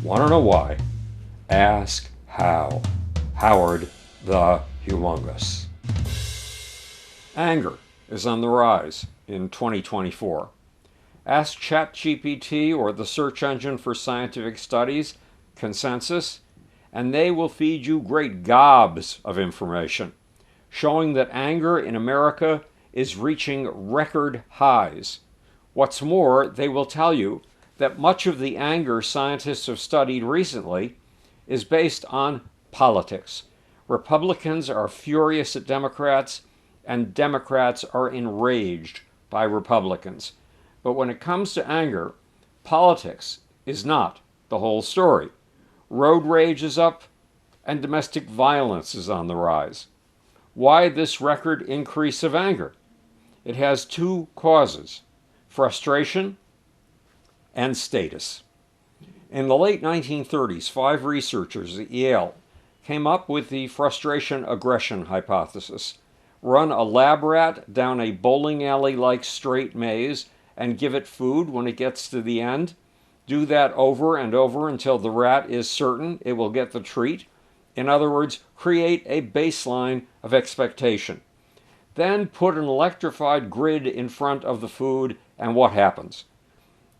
Want to know why? Ask how. Howard the Humongous. Anger is on the rise in 2024. Ask ChatGPT or the search engine for scientific studies, Consensus, and they will feed you great gobs of information, showing that anger in America is reaching record highs. What's more, they will tell you that much of the anger scientists have studied recently is based on politics. Republicans are furious at Democrats, and Democrats are enraged by Republicans. But when it comes to anger, politics is not the whole story. Road rage is up, and domestic violence is on the rise. Why this record increase of anger? It has two causes: frustration and status. In the late 1930s, 5 researchers at Yale came up with the frustration-aggression hypothesis. Run a lab rat down a bowling alley-like straight maze and give it food when it gets to the end. Do that over and over until the rat is certain it will get the treat. In other words, create a baseline of expectation. Then put an electrified grid in front of the food, and what happens?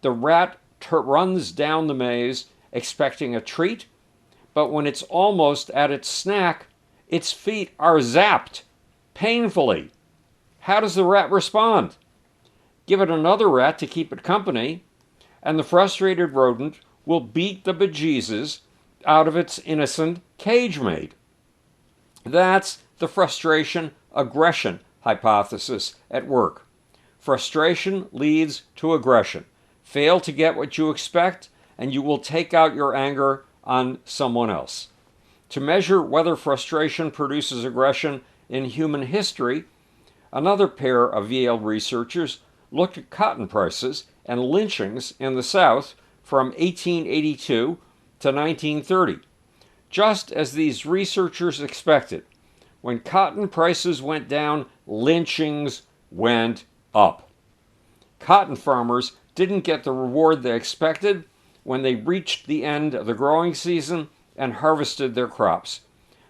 The rat runs down the maze expecting a treat, but when it's almost at its snack, its feet are zapped painfully. How does the rat respond? Give it another rat to keep it company, and the frustrated rodent will beat the bejesus out of its innocent cage mate. That's the frustration-aggression hypothesis at work. Frustration leads to aggression. Fail to get what you expect, and you will take out your anger on someone else. To measure whether frustration produces aggression in human history, another pair of Yale researchers looked at cotton prices and lynchings in the South from 1882 to 1930. Just as these researchers expected, when cotton prices went down, lynchings went up. Cotton farmers didn't get the reward they expected when they reached the end of the growing season and harvested their crops.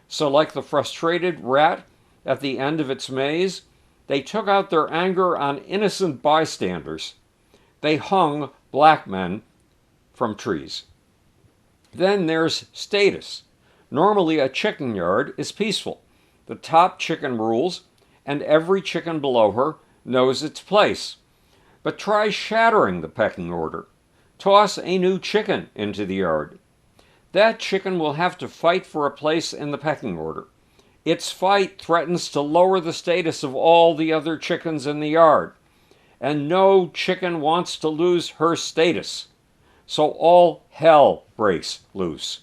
So like the frustrated rat at the end of its maze, they took out their anger on innocent bystanders. They hung black men from trees. Then there's status. Normally a chicken yard is peaceful. The top chicken rules, and every chicken below her knows its place. But try shattering the pecking order. Toss a new chicken into the yard. That chicken will have to fight for a place in the pecking order. Its fight threatens to lower the status of all the other chickens in the yard. And no chicken wants to lose her status. So all hell breaks loose.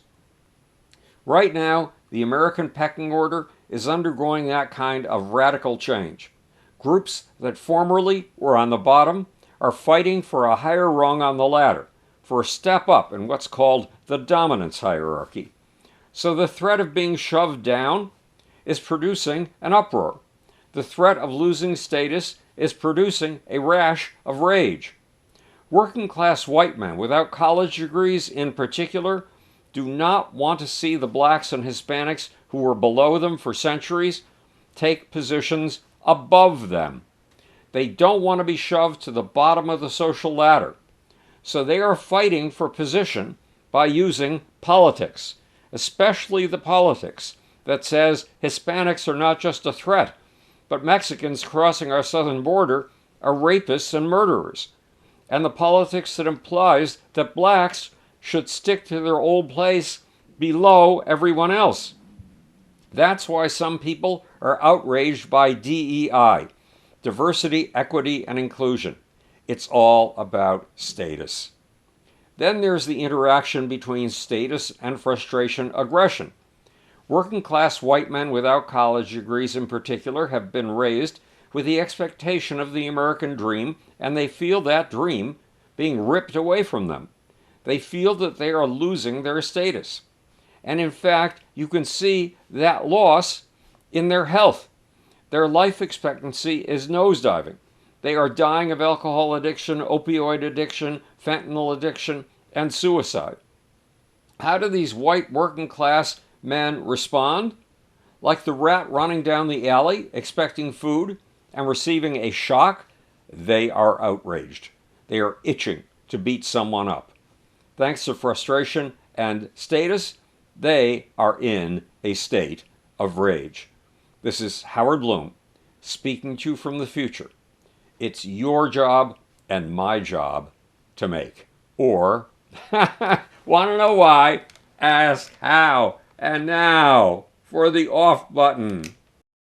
Right now, the American pecking order is undergoing that kind of radical change. Groups that formerly were on the bottom are fighting for a higher rung on the ladder, for a step up in what's called the dominance hierarchy. So the threat of being shoved down is producing an uproar. The threat of losing status is producing a rash of rage. Working class white men without college degrees in particular do not want to see the blacks and Hispanics who were below them for centuries take positions above them. They don't want to be shoved to the bottom of the social ladder. So they are fighting for position by using politics, especially the politics that says Hispanics are not just a threat, but Mexicans crossing our southern border are rapists and murderers, and the politics that implies that blacks should stick to their old place below everyone else. That's why some people are outraged by DEI, diversity, equity, and inclusion. It's all about status. Then there's the interaction between status and frustration aggression. Working class white men without college degrees in particular have been raised with the expectation of the American dream, and they feel that dream being ripped away from them. They feel that they are losing their status. And in fact, you can see that loss in their health. Their life expectancy is nosediving. They are dying of alcohol addiction, opioid addiction, fentanyl addiction, and suicide. How do these white working class men respond? Like the rat running down the alley expecting food and receiving a shock, they are outraged. They are itching to beat someone up. Thanks to frustration and status, they are in a state of rage. This is Howard Bloom speaking to you from the future. It's your job and my job to make. Or, want to know why? Ask how. And now for the off button.